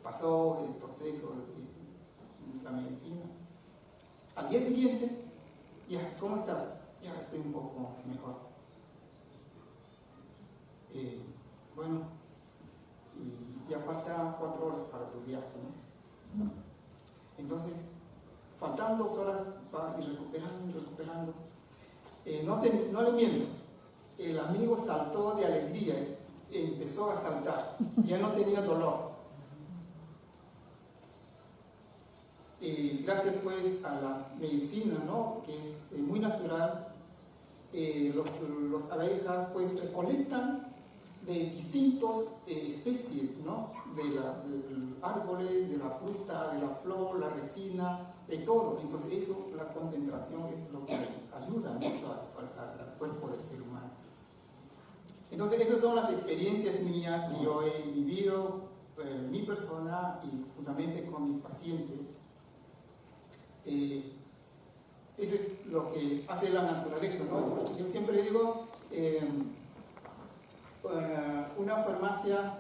pasó el proceso de la medicina. Al día siguiente, ya, ¿cómo estás? Ya estoy un poco mejor. Bueno, y ya falta 4 horas para tu viaje, ¿no? Entonces, faltan 2 horas, va y recuperando. No le miento, el amigo saltó de alegría, empezó a saltar, ya no tenía dolor. Gracias pues a la medicina, ¿no? Que es muy natural, los abejas pues recolectan de distintas especies, ¿no? De árboles, de la fruta, de la flor, la resina, de todo. Entonces eso, la concentración es lo que ayuda mucho al cuerpo del ser humano. Entonces esas son las experiencias mías que yo he vivido, mi persona y juntamente con mis pacientes. Eso es lo que hace la naturaleza, ¿no? Yo siempre digo, una farmacia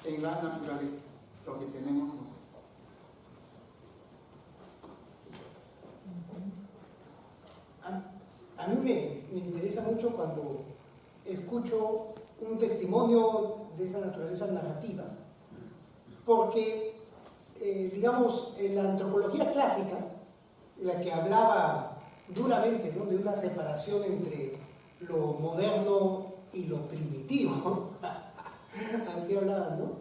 en la naturaleza, lo que tenemos nosotros. A mí me interesa mucho cuando escucho un testimonio de esa naturaleza narrativa, porque digamos, en la antropología clásica, la que hablaba duramente, ¿no?, de una separación entre lo moderno y lo primitivo, así hablaban, ¿no?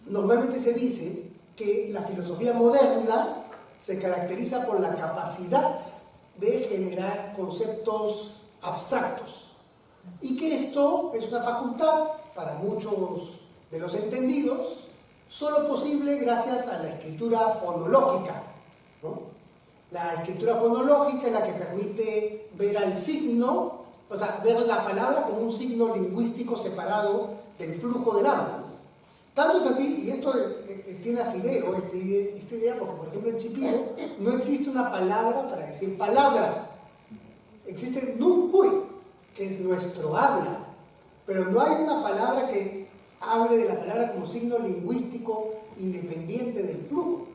Normalmente se dice que la filosofía moderna se caracteriza por la capacidad de generar conceptos abstractos y que esto es una facultad para muchos de los entendidos, solo posible gracias a la escritura fonológica, ¿no? La escritura fonológica es la que permite ver al signo, o sea, ver la palabra como un signo lingüístico separado del flujo del habla. Tanto es así, y esto tiene asidero, esta idea, porque por ejemplo en Chipiro no existe una palabra para decir palabra. Existe nuncuy, que es nuestro habla, pero no hay una palabra que hable de la palabra como signo lingüístico independiente del flujo.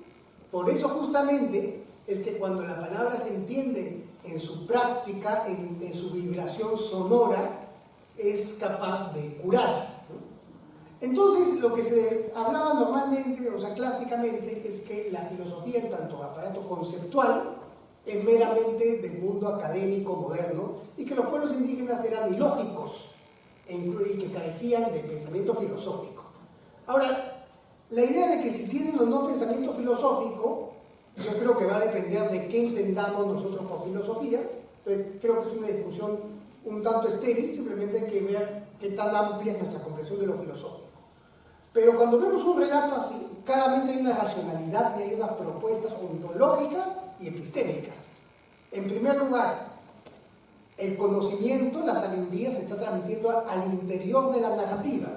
Por eso justamente es que cuando la palabra se entiende en su práctica, en su vibración sonora, es capaz de curar, ¿no? Entonces, lo que se hablaba normalmente, o sea, clásicamente, es que la filosofía, en tanto aparato conceptual, es meramente del mundo académico moderno y que los pueblos indígenas eran ilógicos y que carecían de pensamiento filosófico. Ahora, la idea de que si tienen o no pensamiento filosófico, yo creo que va a depender de qué entendamos nosotros por filosofía. Creo que es una discusión un tanto estéril, simplemente hay que ver qué tan amplia es nuestra comprensión de lo filosófico. Pero cuando vemos un relato así, claramente hay una racionalidad y hay unas propuestas ontológicas y epistémicas. En primer lugar, el conocimiento, la sabiduría se está transmitiendo al interior de la narrativa.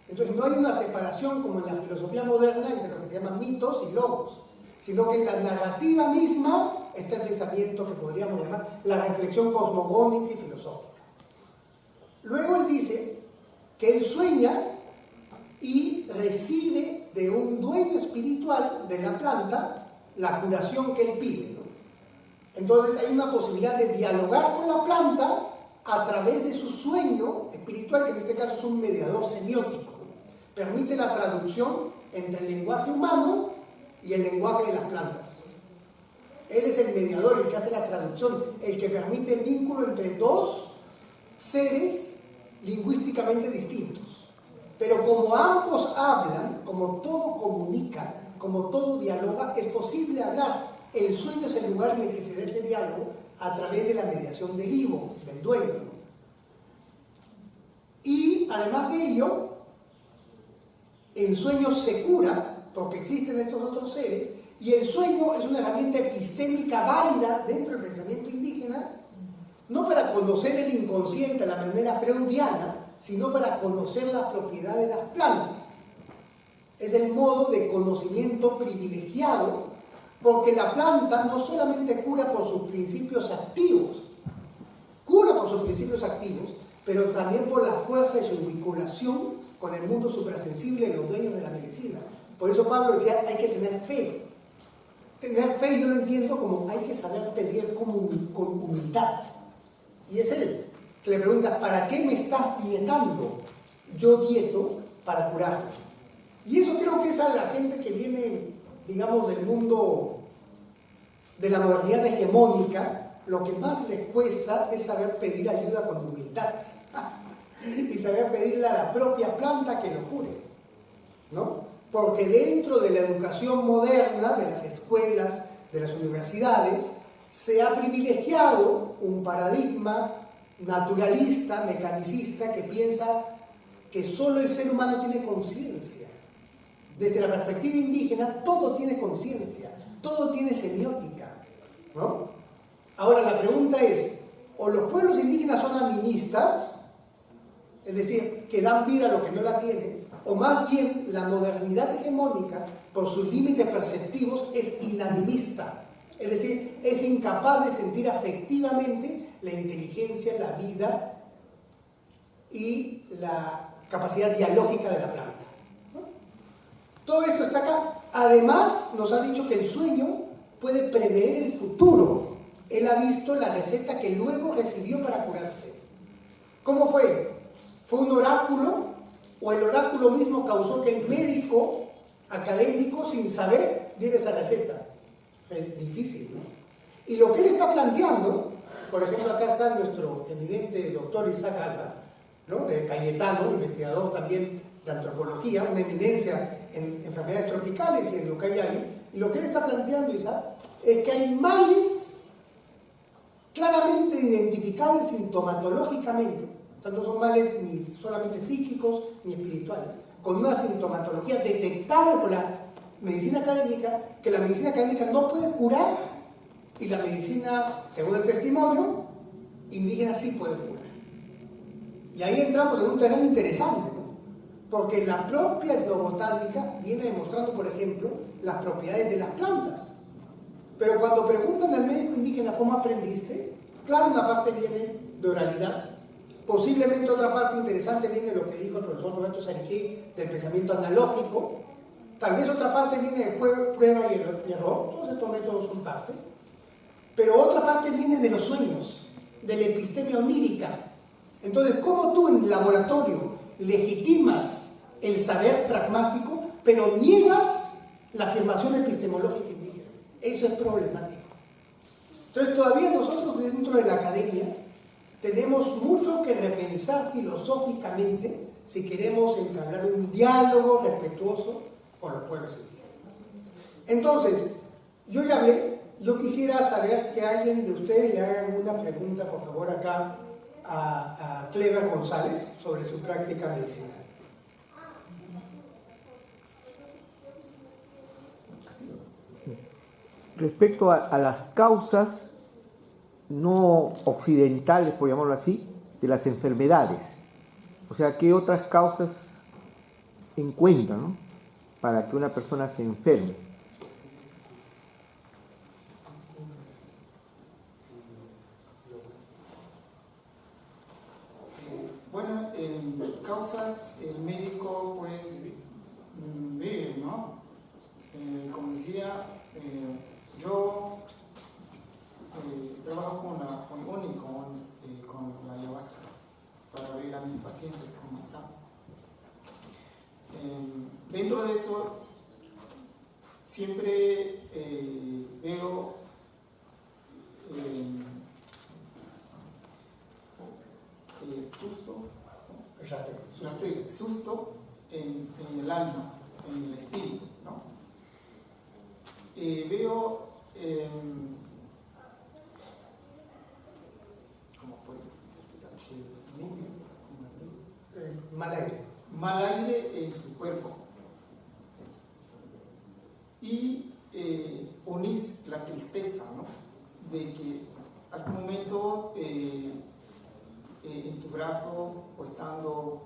Entonces no hay una separación como en la filosofía moderna entre lo que se llama mitos y logos, sino que en la narrativa misma está el pensamiento que podríamos llamar la reflexión cosmogónica y filosófica. Luego él dice que él sueña y recibe de un dueño espiritual de la planta la curación que él pide, ¿no? Entonces hay una posibilidad de dialogar con la planta a través de su sueño espiritual, que en este caso es un mediador semiótico, ¿no? Permite la traducción entre el lenguaje humano y el lenguaje de las plantas. Él es el mediador, el que hace la traducción, el que permite el vínculo entre dos seres lingüísticamente distintos. Pero como ambos hablan, como todo comunica, como todo dialoga, es posible hablar. El sueño es el lugar en el que se da ese diálogo a través de la mediación del higo, del dueño, ¿no? Y además de ello, en sueños se cura, porque existen estos otros seres, y el sueño es una herramienta epistémica válida dentro del pensamiento indígena, no para conocer el inconsciente a la manera freudiana, sino para conocer la propiedad de las plantas. Es el modo de conocimiento privilegiado, porque la planta no solamente cura por sus principios activos, pero también por la fuerza de su vinculación con el mundo suprasensible de los dueños de la medicina. Por eso Pablo decía, hay que tener fe. Tener fe yo lo entiendo como hay que saber pedir con humildad. Y es él que le pregunta, ¿para qué me estás dietando? Yo dieto para curar. Y eso creo que es a la gente que viene, digamos, del mundo de la modernidad hegemónica, lo que más les cuesta es saber pedir ayuda con humildad. Y saber pedirle a la propia planta que lo cure, ¿no? Porque dentro de la educación moderna, de las escuelas, de las universidades, se ha privilegiado un paradigma naturalista, mecanicista, que piensa que solo el ser humano tiene conciencia. Desde la perspectiva indígena, todo tiene conciencia, todo tiene semiótica, ¿no? Ahora la pregunta es, o los pueblos indígenas son animistas, es decir, que dan vida a lo que no la tiene, o más bien la modernidad hegemónica, por sus límites perceptivos, es inanimista, es decir, es incapaz de sentir afectivamente la inteligencia, la vida y la capacidad dialógica de la planta, ¿no? Todo esto está acá. Además, nos ha dicho que el sueño puede prever el futuro. Él ha visto la receta que luego recibió para curarse. ¿Cómo fue? ¿Fue un oráculo? ¿O el oráculo mismo causó que el médico académico, sin saber, diera esa receta? Es difícil, ¿no? Y lo que él está planteando, por ejemplo, acá está nuestro eminente doctor Isaac Alba, ¿no? De Cayetano, investigador también de antropología, una eminencia en enfermedades tropicales y en Ucayali, y lo que él está planteando, Isaac, es que hay males claramente identificables sintomatológicamente. O sea, no son males ni solamente psíquicos ni espirituales, con una sintomatología detectable por la medicina académica, que la medicina académica no puede curar, y la medicina, según el testimonio indígena, sí puede curar. Y ahí entramos en un terreno interesante, ¿no? Porque la propia etnobotánica viene demostrando, por ejemplo, las propiedades de las plantas. Pero cuando preguntan al médico indígena cómo aprendiste, claro, una parte viene de oralidad. Posiblemente otra parte interesante viene de lo que dijo el profesor Roberto Sariquí del pensamiento analógico. Tal vez otra parte viene de prueba y error. Todos estos métodos son parte. Pero otra parte viene de los sueños, de la epistemia onírica. Entonces, ¿cómo tú en el laboratorio legitimas el saber pragmático, pero niegas la afirmación epistemológica indígena? Eso es problemático. Entonces, todavía nosotros dentro de la academia tenemos mucho que repensar filosóficamente si queremos entablar un diálogo respetuoso con los pueblos indígenas. Entonces, yo ya hablé, yo quisiera saber que alguien de ustedes le haga alguna pregunta, por favor, acá a Clever González sobre su práctica medicinal. Respecto a las causas no occidentales, por llamarlo así, de las enfermedades, o sea, ¿qué otras causas encuentran, ¿no?, para que una persona se enferme? Bueno, causas el médico pues ve, ¿no? Como decía, yo trabajo con la ayahuasca para ver a mis pacientes cómo están. Dentro de eso siempre veo susto en el alma, en el espíritu, ¿no? Veo ¿cómo puedo interpretar? Mal aire en su cuerpo, y unís la tristeza, ¿no?, de que algún momento en tu brazo, o estando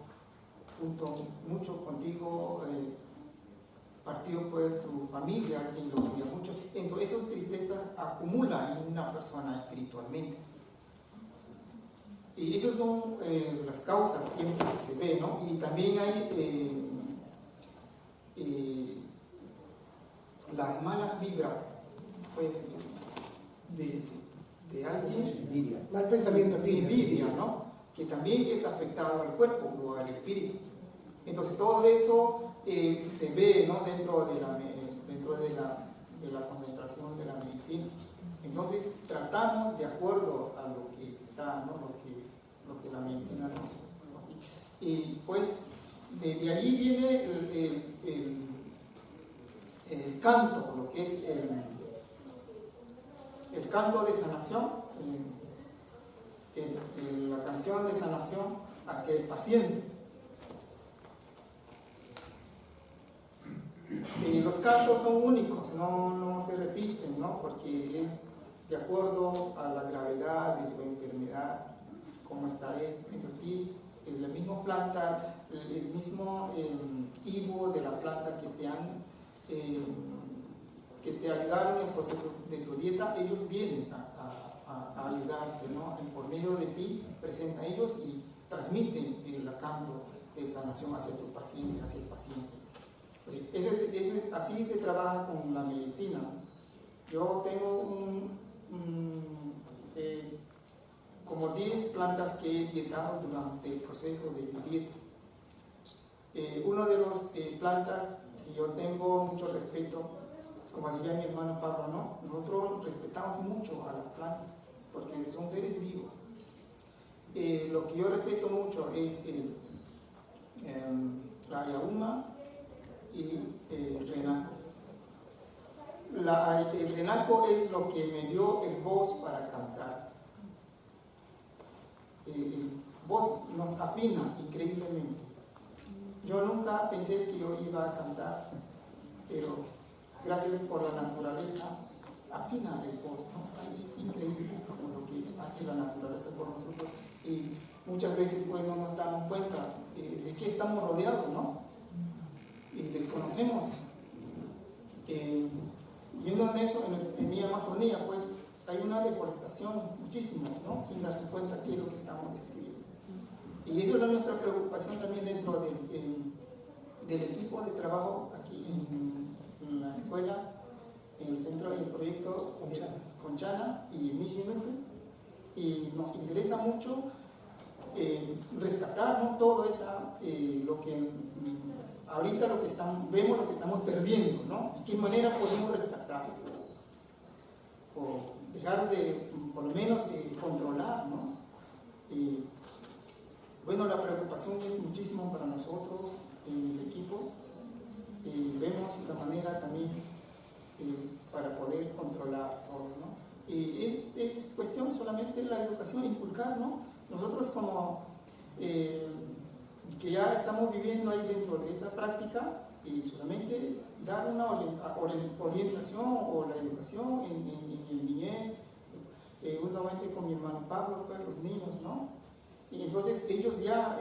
junto mucho contigo, partido pues tu familia, quien lo quería mucho, entonces esa tristeza acumula en una persona espiritualmente. Y esas son las causas siempre que se ve, ¿no? Y también hay las malas vibras, pues, de alguien, Mal pensamiento, envidia, ¿no? Que también es afectado al cuerpo o al espíritu. Entonces todo eso se ve, ¿no? dentro de la concentración de la medicina. Entonces tratamos de acuerdo a lo que está, ¿no? lo que la medicina nos dice. Y pues de ahí viene el canto, lo que es el canto de sanación, la canción de sanación hacia el paciente. Los cantos son únicos, no se repiten, ¿no? Porque es de acuerdo a la gravedad de su enfermedad, cómo está él. Entonces, la misma planta, el mismo higo de la planta que te ayudaron en el proceso de tu dieta, ellos vienen a ayudarte, ¿no? Y por medio de ti presentan a ellos y transmiten el canto de sanación hacia tu paciente, hacia el paciente. Así se trabaja con la medicina. Yo tengo como 10 plantas que he dietado durante el proceso de mi dieta. Una de las plantas que yo tengo mucho respeto, como decía mi hermano Pablo, ¿no? Nosotros respetamos mucho a las plantas porque son seres vivos. Lo que yo respeto mucho es la ayahuasca y el renaco. El renaco es lo que me dio el voz para cantar. El voz nos afina increíblemente. Yo nunca pensé que yo iba a cantar, pero gracias por la naturaleza afina el voz, ¿no? Es increíble como lo que hace la naturaleza por nosotros, y muchas veces pues no nos damos cuenta de qué estamos rodeados, ¿no? Y desconocemos. Viendo en eso, en mi Amazonía, pues hay una deforestación muchísimo, ¿no? Sin darse cuenta qué es lo que estamos destruyendo. Y eso es nuestra preocupación también dentro del equipo de trabajo aquí en la escuela, en el centro del proyecto Conchana y inicialmente. Y nos interesa mucho rescatar, ¿no? Todo esa, lo que ahorita vemos lo que estamos perdiendo, ¿no? ¿De qué manera podemos rescatarlo? O dejar de, por lo menos, controlar, ¿no? Bueno, la preocupación es muchísimo para nosotros, el equipo. Vemos la manera también para poder controlar todo, ¿no? Es cuestión solamente de la educación, inculcar, ¿no? Nosotros como que ya estamos viviendo ahí dentro de esa práctica, y solamente dar una orientación o la educación en el niñez, juntamente con mi hermano Pablo, pues los niños, ¿no? Y entonces ellos ya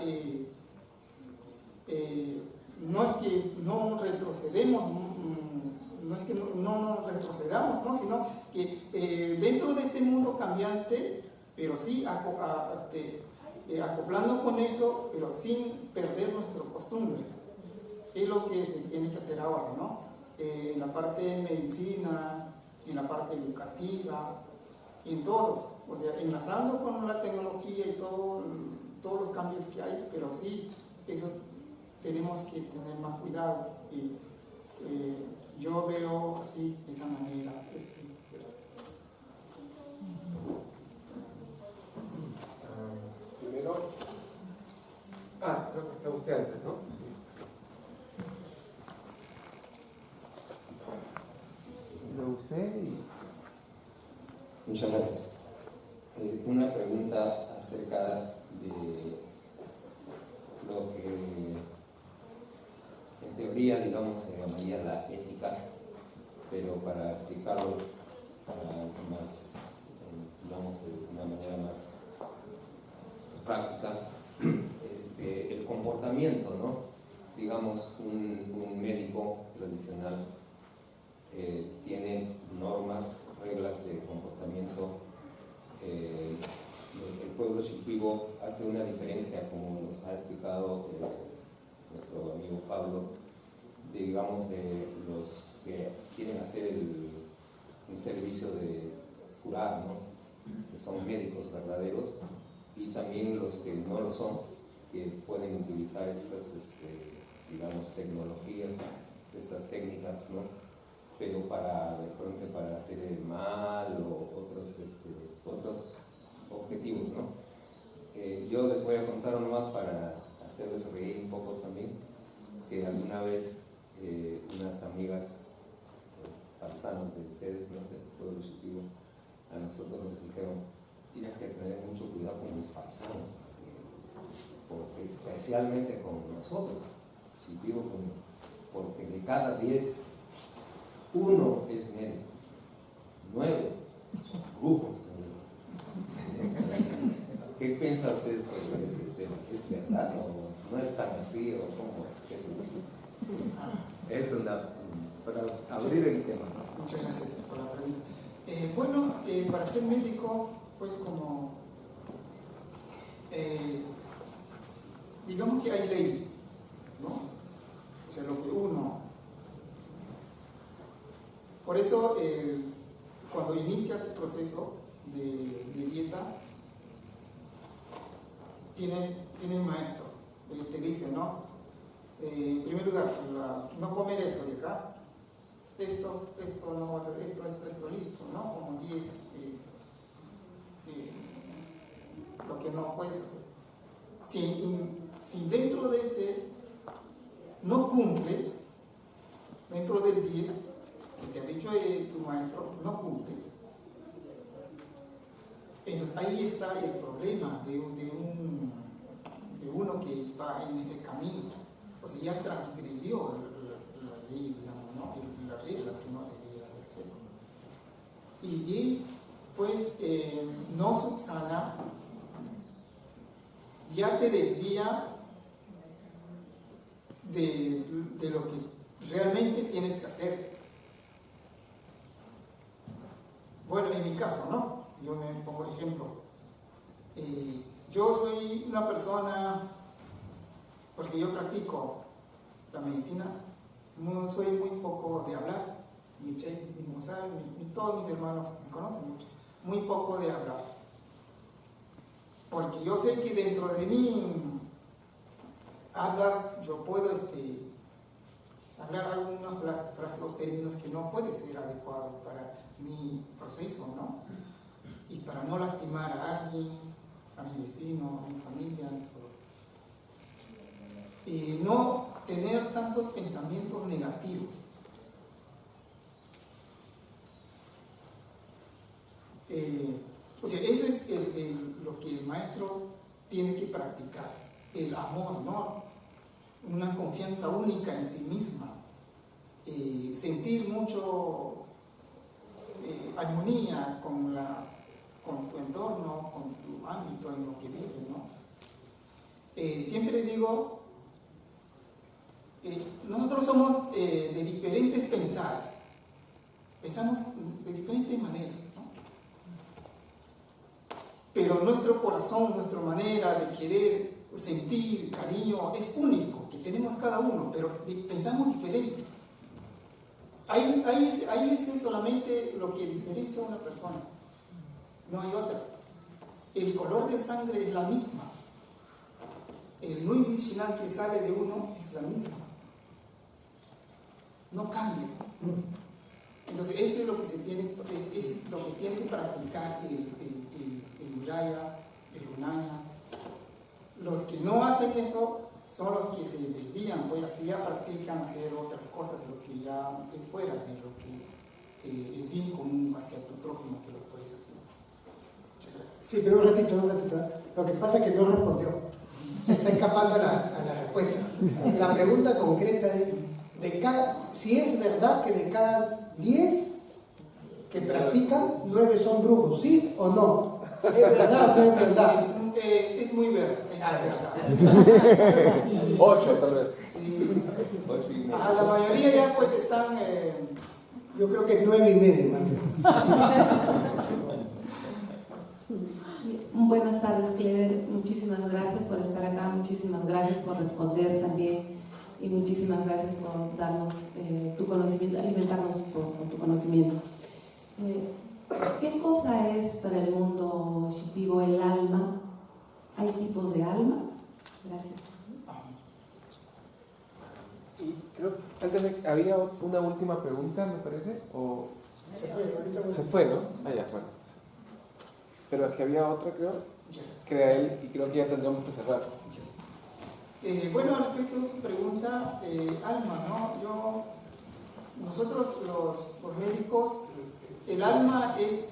no es que no retrocedemos, no es que no nos retrocedamos, ¿no? Sino que dentro de este mundo cambiante, pero sí acoplando con eso, pero sin perder nuestra costumbre. Es lo que se tiene que hacer ahora, ¿no? En la parte de medicina, en la parte educativa, en todo. O sea, enlazando con la tecnología y todos los cambios que hay, pero sí, eso tenemos que tener más cuidado. Y yo veo así, de esa manera. Primero, creo que está usted antes, ¿no? Sí. Lo usé y... Muchas gracias. Una pregunta acerca de lo que en teoría, digamos, se llamaría la ética, pero para explicarlo más, digamos, de una manera más práctica, el comportamiento, ¿no? Digamos, un médico tradicional tiene normas, reglas de comportamiento el pueblo shipibo hace una diferencia, como nos ha explicado nuestro amigo Pablo, digamos, de los que quieren hacer un servicio de curar, ¿no? Que son médicos verdaderos, y también los que no lo son, que pueden utilizar estas, digamos, tecnologías, estas técnicas, ¿no? Pero de pronto para hacer el mal o otros objetivos, ¿no? Yo les voy a contar nomás para hacerles reír un poco también, que alguna vez unas amigas paisanas de ustedes, ¿no? Del pueblo shipibo, a nosotros nos dijeron: tienes que tener mucho cuidado con mis paisanos, porque especialmente con nosotros, shipibo, porque de cada 10, 1 es médico, 9 son brujos. ¿Qué piensa usted sobre ese tema? ¿Es verdad o no es tan así o cómo es? Es para abrir el tema. Muchas gracias por la pregunta. Bueno, para ser médico, pues como digamos que hay leyes, ¿no? O sea, lo que uno... Por eso, cuando inicia tu proceso de dieta, tiene un maestro, te dice, ¿no? En primer lugar, no comer esto de acá, esto no vas a hacer, esto, listo, ¿no? Como 10, lo que no puedes hacer. Si dentro de ese no cumples, dentro del 10, que te ha dicho tu maestro, no cumples, entonces ahí está el problema de uno que va en ese camino. O sea, ya transgredió la ley, digamos, ¿no? La regla que no debía de hacer. Y pues no subsana, ya te desvía de lo que realmente tienes que hacer. Bueno, en mi caso, ¿no? Yo me pongo ejemplo. Yo soy una persona, porque yo practico la medicina, no soy muy poco de hablar. Mi chef mismo sabe, todos mis hermanos me conocen mucho. Muy poco de hablar. Porque yo sé que dentro de mí yo puedo hablar algunas frases o términos que no puede ser adecuado para mi proceso, ¿no? Y para no lastimar a alguien, a mi vecino, a mi familia, y no tener tantos pensamientos negativos. O sea, eso es lo que el maestro tiene que practicar, el amor, ¿no? Una confianza única en sí misma, sentir mucho armonía con tu entorno, con tu ámbito en lo que vives, ¿no? Siempre digo, nosotros somos de diferentes pensares, pensamos de diferentes maneras, ¿no? Pero nuestro corazón, nuestra manera de querer, sentir, cariño, es único, que tenemos cada uno, pero pensamos diferente. Ahí es solamente lo que diferencia a una persona, no hay otra. El color de sangre es la misma, el Nui Mishinal que sale de uno es la misma, no cambia. Entonces eso es lo que tiene que practicar el Viraya, el Gunaya. Los que no hacen eso son los que se desvían, pues así ya practican hacer otras cosas, lo que ya es fuera de lo que el bien común hacia tu prójimo que lo puedes hacer. Muchas gracias. Sí, pero un ratito. Lo que pasa es que no respondió. Se está escapando a la respuesta. La pregunta concreta es, si es verdad que de cada 10 que practican, 9 son brujos, ¿sí o no? ¿Es verdad o no es verdad? Es muy verdad. Es verdad. 8 tal vez. Sí. La mayoría ya pues están... Yo creo que es 9.5, más bien. Buenas tardes, Clever. Muchísimas gracias por estar acá, muchísimas gracias por responder también y muchísimas gracias por darnos tu conocimiento, alimentarnos con tu conocimiento. ¿Qué cosa es para el mundo shipibo el alma? ¿Hay tipos de alma? Gracias. Y creo que antes había una última pregunta, me parece, o Se fue, ahorita se fue, ¿no? Ah, ya, bueno. Pero es que había otra, creo, que era él, y creo que ya tendríamos que cerrar. Bueno, respecto a tu pregunta, alma, ¿no? Nosotros los médicos, el alma es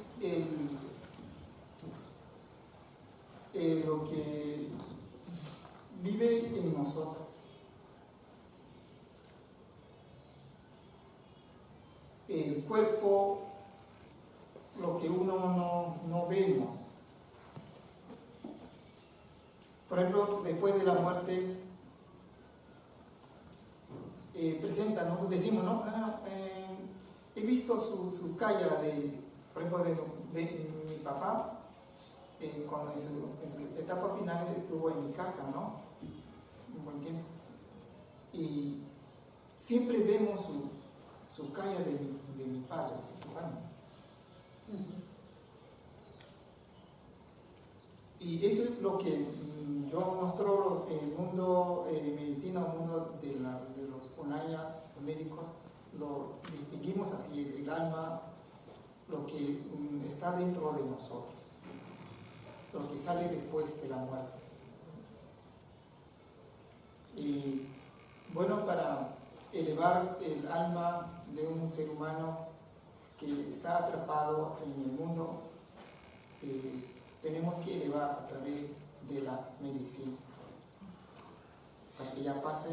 lo que vive en nosotros. El cuerpo, lo que uno no vemos. Por ejemplo, después de la muerte, presenta, ¿no? Decimos, ¿no? He visto su calla por ejemplo, de mi papá, cuando en su etapa final estuvo en mi casa, ¿no? Un buen tiempo. Y siempre vemos su calla de mi padre, su alma. Y eso es lo que yo muestro en el mundo medicina, el mundo de los Onaya, los médicos, lo distinguimos así, el alma, lo que está dentro de nosotros, lo que sale después de la muerte. Y bueno, para elevar el alma de un ser humano que está atrapado en el mundo, tenemos que elevar a través de la medicina para que ya pase